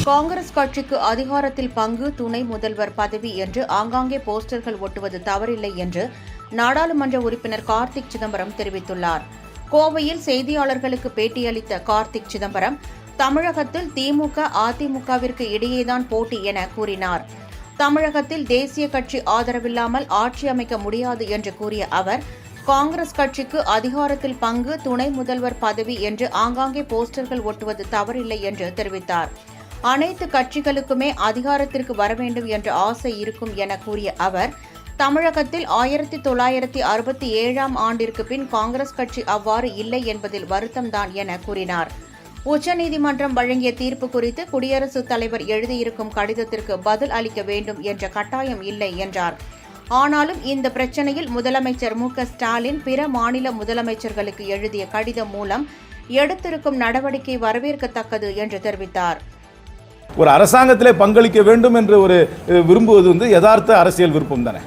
காங்கிரஸ் கட்சிக்கு அதிகாரத்தில் பங்கு, துணை முதல்வர் பதவி என்று ஆங்காங்கே போஸ்டர்கள் ஒட்டுவது தவறில்லை என்று நாடாளுமன்ற உறுப்பினர் கார்த்திக் சிதம்பரம் தெரிவித்துள்ளார். கோவையில் செய்தியாளர்களுக்கு பேட்டியளித்த கார்த்திக் சிதம்பரம், தமிழகத்தில் திமுக, அதிமுகவிற்கு இடையேதான் போட்டி என கூறினார். தமிழகத்தில் தேசிய கட்சி ஆதரவில்லாமல் ஆட்சி அமைக்க முடியாது என்று கூறிய அவர், காங்கிரஸ் கட்சிக்கு அதிகாரத்தில் பங்கு, துணை முதல்வர் பதவி என்று ஆங்காங்கே போஸ்டர்கள் ஒட்டுவது தவறில்லை என்று தெரிவித்தார். அனைத்து கட்சிகளுக்குமே அதிகாரத்திற்கு வர வேண்டும் என்ற ஆசை இருக்கும் என கூறிய அவர், தமிழகத்தில் 1967ஆம் ஆண்டிற்கு பின் காங்கிரஸ் கட்சி அவ்வாறு இல்லை என்பதில் வருத்தம்தான் என கூறினார். உச்சநீதிமன்றம் வழங்கிய தீர்ப்பு குறித்து குடியரசுத் தலைவர் எழுதியிருக்கும் கடிதத்திற்கு பதில் அளிக்க வேண்டும் என்ற கட்டாயம் இல்லை என்றார். ஆனாலும் இந்த பிரச்சினையில் முதலமைச்சர் மு.க.ஸ்டாலின் பிற மாநில முதலமைச்சர்களுக்கு எழுதிய கடிதம் மூலம் எடுத்திருக்கும் நடவடிக்கை வரவேற்கத்தக்கது என்று தெரிவித்தார். ஒரு அரசாங்கத்திலே பங்களிக்க வேண்டும் என்று விரும்புவது யதார்த்த அரசியல் விருப்பம் தானே.